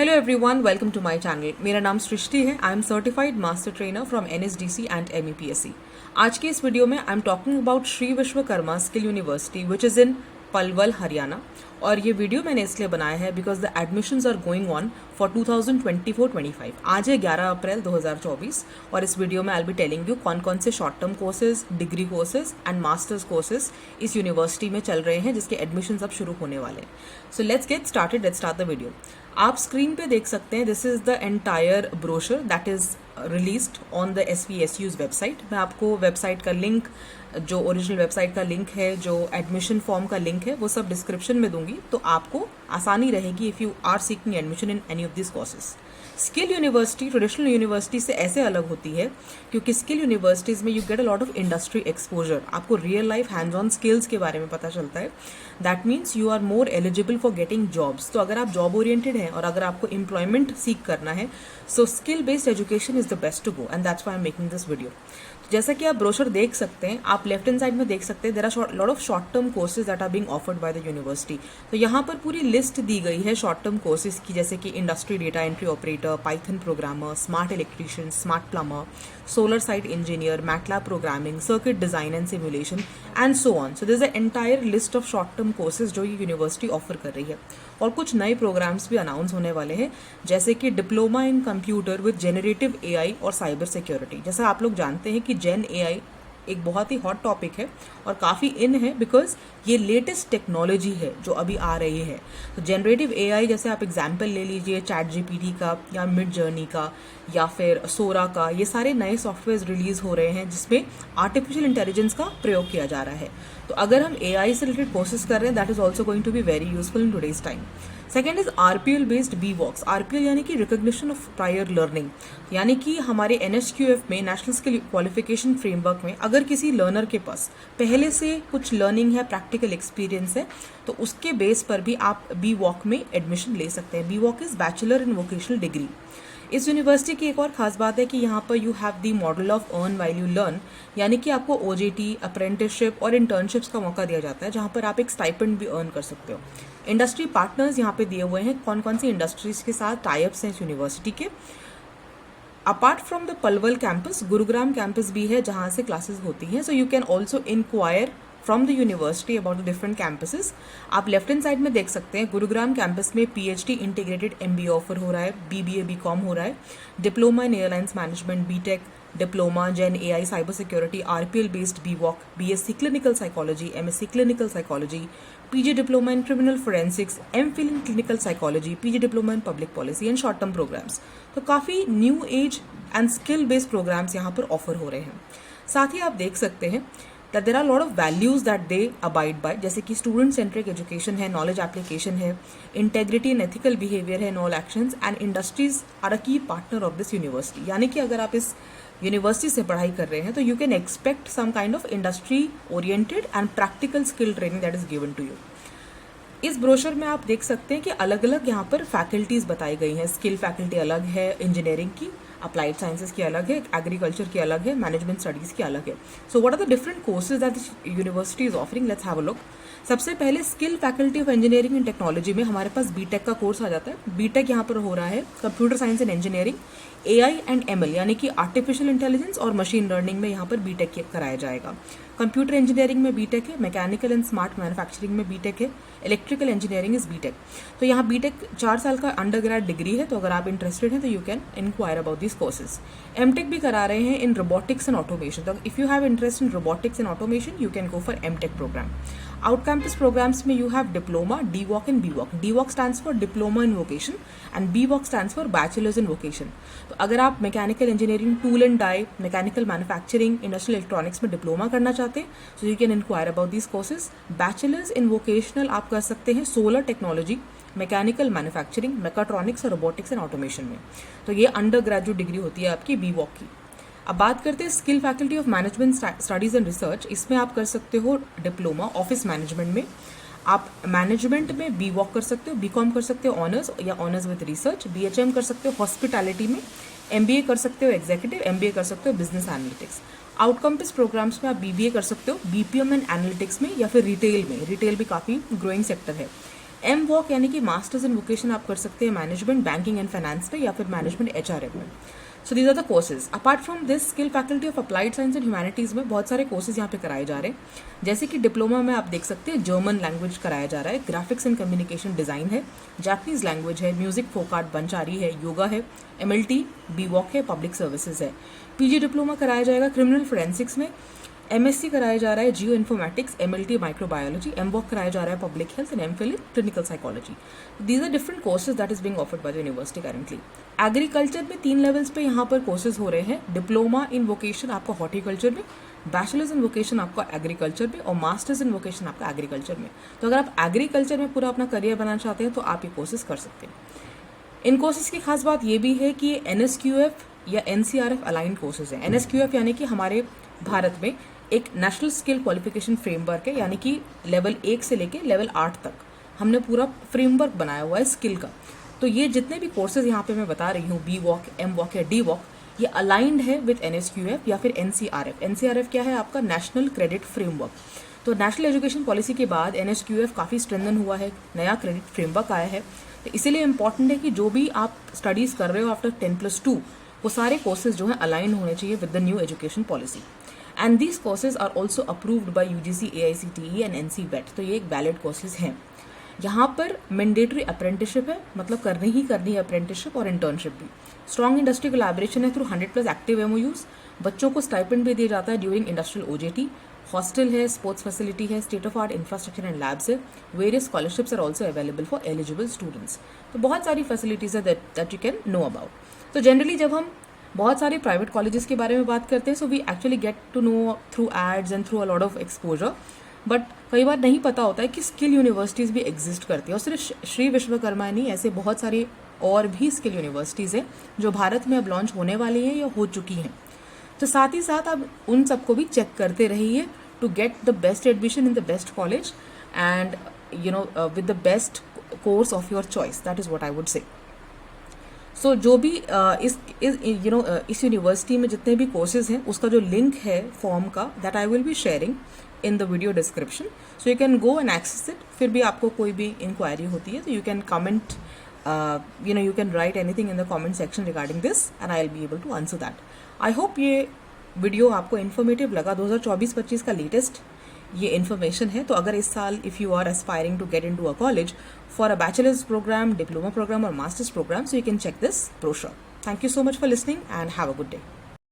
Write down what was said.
Hello everyone, welcome to my channel. मेरा नाम सृष्टि है। I am certified master trainer from NSDC and MEPSC। आज के इस वीडियो में I am talking about Shri Vishwakarma Skill University which is in Palwal, Haryana. और ये वीडियो मैंने इसलिए बनाया है because the admissions are going on for 2024-25। आज है 11 अप्रैल 2024 और इस वीडियो में आई बी टेलिंग यू कौन कौन से short term courses, degree courses and masters courses इस यूनिवर्सिटी में चल रहे हैं जिसके एडमिशन्स अब शुरू होने वाले हैं। So let's get started, let's start the video. आप स्क्रीन पे देख सकते हैं, this is the entire brochure that is released on the SVSU's website. मैं आपको वेबसाइट का लिंक, जो ओरिजिनल वेबसाइट का लिंक है, जो एडमिशन फॉर्म का लिंक है, वो सब डिस्क्रिप्शन में दूंगी, तो आपको आसानी रहेगी if you are seeking admission in any of this courses. Skill university traditional university से ऐसे अलग होती है क्योंकि स्किल यूनिवर्सिटीज़ में you get a lot of industry exposure. आपको real life hands on skills के बारे में पता चलता है। That means you are more eligible for getting jobs. तो अगर आप जॉब ओरिएंटेड हैं और अगर आपको एम्प्लॉयमेंट सीख करना है, so skill based education is the best to go and that's why I am making this video. जैसा कि आप ब्रोशर देख सकते हैं, आप लेफ्ट हैंड साइड में देख सकते हैं, there are lot of short term courses that are being offered by the university. तो यहाँ पर पूरी लिस्ट दी गई है शॉर्ट टर्म कोर्सेज की, जैसे कि industry data entry operator, Python programmer, smart electrician, smart plumber, solar site engineer, MATLAB programming, circuit design and simulation and so on. So this is the entire list of short term courses जो ये university offer कर रही है। और कुछ नए programmes भी announce होने वाले हैं, जैसे कि diploma in computer with generative AI और साइबर सिक्योरिटी। जैसा आप लोग जानते हैं कि जेन AI एक बहुत ही हॉट टॉपिक है और काफ़ी इन है बिकॉज ये लेटेस्ट टेक्नोलॉजी है जो अभी आ रही है। तो जनरेटिव AI, जैसे आप एग्जाम्पल ले लीजिए ChatGPT का या मिड जर्नी का या फिर सोरा का, ये सारे नए सॉफ्टवेयर रिलीज हो रहे हैं जिसमें आर्टिफिशियल इंटेलिजेंस का प्रयोग किया जा रहा है। तो अगर हम AI से रिलेटेड कोर्सेज कर रहे हैं, that is also going to be very useful in today's time. Second is RPL based BVOX। RPL यानी कि रिकॉग्निशन ऑफ प्रायर लर्निंग, यानी कि हमारे NSQF में, नेशनल स्किल क्वालिफिकेशन फ्रेमवर्क में, अगर किसी लर्नर के पास पहले से कुछ लर्निंग है, प्रैक्टिकल एक्सपीरियंस है, तो उसके बेस पर भी आप BVOC में एडमिशन ले सकते हैं। BVOC is bachelor in vocational degree. इस यूनिवर्सिटी की एक और खास बात है कि यहाँ पर you have the model of earn while you learn, यानी कि आपको OJT, अप्रेंटिसशिप और इंटर्नशिप्स का मौका दिया जाता है, जहाँ पर आप एक स्टाइपेंड भी अर्न कर सकते हो। इंडस्ट्री पार्टनर्स यहाँ पे दिए हुए हैं, कौन कौन सी इंडस्ट्रीज के साथ टाइप्स हैं इस यूनिवर्सिटी के। Apart from the Palwal campus, Gurugram campus भी है जहाँ से क्लासेस होती हैं। So you can also inquire from the university about the different campuses. आप लेफ्ट हैंड साइड में देख सकते हैं, गुरुग्राम कैंपस में PhD इंटीग्रेटेड MBA ऑफर हो रहा है, BBA BCom हो रहा है, diploma in airlines management, BTech diploma, gen AI, cyber security, RPL based BVOC, BSc clinical psychology, MSc clinical psychology, PG diploma in criminal forensics, MPhil in clinical psychology, PG diploma in public policy and short term programmes. तो काफ़ी new age and skill based programmes यहाँ पर offer हो रहे हैं। साथ ही आप देख सकते हैं that there are a lot of values that they abide by, जैसे कि स्टूडेंट सेंट्रिक एजुकेशन है, नॉलेज एप्लीकेशन है, इंटेग्रिटी एंड एथिकल बिहेवियर है in all actions, and industries are a key partner of this university. यानी कि अगर आप इस यूनिवर्सिटी से पढ़ाई कर रहे हैं तो you can expect some kind of industry oriented and practical skill training that is given to you. इस ब्रोशर में आप देख सकते हैं कि अलग अलग यहाँ पर फैकल्टीज बताई गई हैं। स्किल फैकल्टी अलग है, इंजीनियरिंग की, अप्लाइड साइंसेज की अलग है, एग्रीकल्चर की अलग है, मैनेजमेंट स्टडीज़ की अलग है। So what are the different courses that this university is offering, let's have a look. सबसे पहले skill faculty of engineering and technology में हमारे पास BTech का कोर्स आ जाता है। BTech यहाँ पर हो रहा है computer science and engineering, AI and ML यानी कि आर्टिफिशियल इंटेलिजेंस और मशीन लर्निंग में यहाँ पर BTech कराया जाएगा। कंप्यूटर इंजीनियरिंग में BTech है, मैकेनिकल एंड स्मार्ट मैन्युफैक्चरिंग में BTech है, इलेक्ट्रिकल इंजीनियरिंग इज BTech। तो यहाँ BTech 4 साल का अंडर ग्रेड डिग्री है, तो अगर आप इंटरेस्टेड हैं तो you can inquire about this courses. MTech भी करा रहे हैं इन रोबोटिक्स एंड ऑटोमेशन। तो if you have interest in robotics and automation, you can go for MTech programme. Out campus programmes में you have diploma, DVOC and BVOC। DVOC stands for diploma in vocation and BVOC stands for bachelors in vocation. तो अगर आप mechanical engineering, tool and die, mechanical manufacturing, industrial electronics में diploma करना चाहते हैं, so you can inquire about this courses. Bachelors in vocational आप कर सकते हैं solar technology, mechanical manufacturing, mechatronics और रोबोटिक्स एंड ऑटोमेशन में। तो ये अंडर ग्रेजुएट डिग्री होती है आपकी BVOC की। अब बात करते हैं skill faculty of management studies and research. इसमें आप कर सकते हो डिप्लोमा ऑफिस मैनेजमेंट में, आप मैनेजमेंट में BVOC कर सकते हो, BCom कर सकते हो ऑनर्स या ऑनर्स विद रिसर्च, BHM कर सकते हो हॉस्पिटैलिटी में, MBA कर सकते हो एग्जीक्यूटिव, MBA कर सकते हो business analytics. Out campus programmes में आप BBA कर सकते हो BPM एंड एनालिटिक्स में या फिर रिटेल में। रिटेल भी काफ़ी ग्रोइंग सेक्टर है। एम वॉक यानी कि मास्टर्स इन वोकेशन आप कर सकते हैं मैनेजमेंट, बैंकिंग एंड फाइनेंस में या फिर मैनेजमेंट HRM में. So these are the courses. Apart from this skill faculty of applied science and humanities में बहुत सारे कोर्सेज यहाँ पे कराए जा रहे हैं. जैसे कि डिप्लोमा में आप देख सकते हैं जर्मन लैंग्वेज कराया जा रहा है, ग्राफिक्स एंड कम्युनिकेशन डिज़ाइन है, जापनीज़ लैंग्वेज है, म्यूजिक फोक आर्ट बंचारी है, योगा है, MLT बी वॉक है, पब्लिक सर्विसेज है. PG डिप्लोमा कराया जाएगा क्रिमिनल फोरेंसिक्स में, MSc कराया जा रहा है geo informatics, MLT microbiology, MWOC कराया जा रहा है public health and MPhil clinical psychology. These are different courses that is being offered by the university currently. Agriculture में 3 लेवल्स पे यहाँ पर कोर्सेज हो रहे हैं. डिप्लोमा इन वोकेशन आपका हॉर्टिकल्चर में, बैचलर्स इन वोकेशन आपका एग्रीकल्चर में और मास्टर्स इन वोकेशन आपका एग्रीकल्चर में. तो अगर आप एग्रीकल्चर में पूरा अपना करियर बनाना चाहते हैं तो आप ये कोर्सेज कर सकते हैं. इन कोर्सेज की खास बात ये भी है कि ये NSQF या NCRF अलाइंड कोर्सेज हैं. NSQF यानी कि हमारे भारत में एक नेशनल स्किल क्वालिफिकेशन फ्रेमवर्क है, यानी कि लेवल 1 से लेके लेवल 8 तक हमने पूरा फ्रेमवर्क बनाया हुआ है स्किल का. तो ये जितने भी कोर्सेज यहाँ पे मैं बता रही हूँ, बी वॉक, एम वॉक या डी वॉक, ये अलाइंड है विद NSQF या फिर NCRF. NCRF क्या है? आपका नेशनल क्रेडिट फ्रेमवर्क. तो नेशनल एजुकेशन पॉलिसी के बाद NSQF काफ़ी स्ट्रेंथन हुआ है, नया क्रेडिट फ्रेमवर्क आया है. तो इसीलिए इंपॉर्टेंट है कि जो भी आप स्टडीज़ कर रहे हो आफ्टर 10+2, वो सारे कोर्सेज जो हैं अलाइन होने चाहिए with the new education policy. And these courses are also approved by UGC, AICTE and NCVET. तो ये एक वैलिड कोर्सेज हैं. यहाँ पर मैंडेटरी अप्रेंटिसशिप है, मतलब करनी ही करनी है अप्रेंटिसशिप और इंटर्नशिप भी. स्ट्रॉन्ग इंडस्ट्री कोलैबोरेशन है थ्रू 100+ एक्टिव MOUs. बच्चों को स्टाइपेंड भी दिया जाता है ड्यूरिंग इंडस्ट्रियल OJT. हॉस्टल है, स्पोर्ट्स फैसिलिटी है, state of art infrastructure and labs है. Various scholarships are also available for eligible students. तो बहुत सारी फैसिलिटीज़ है that you can know about. तो जनरली जब हम बहुत सारे प्राइवेट कॉलेजेस के बारे में बात करते हैं, so we actually get to know through ads and through a lot of exposure. But कई बार नहीं पता होता है कि स्किल यूनिवर्सिटीज़ भी एग्जिस्ट करती है. और सिर्फ श्री विश्वकर्मा नहीं, ऐसे बहुत सारी और भी स्किल यूनिवर्सिटीज़ हैं जो भारत में अब लॉन्च होने वाली हैं या हो चुकी हैं. तो साथ ही साथ अब उन सबको भी चेक करते रहिए to get the best admission in the best college and with the best course of your choice. That is what I would say. So जो भी इस यूनिवर्सिटी में जितने भी कोर्सेज हैं उसका जो लिंक है फॉर्म का, that I will be sharing in the video description. So you can go and access it. फिर भी आपको कोई भी इंक्वायरी होती है तो you can comment, you can write anything in the comment section regarding this and I'll be able to answer that. I hope ये video आपको इन्फॉर्मेटिव लगा. 2024-25 का लेटेस्ट ये इन्फॉर्मेशन है. तो अगर इस साल if you are aspiring to get into a college for a bachelors programme, diploma programme और masters programme, so you can check this brochure. Thank you so much for listening and have a good day.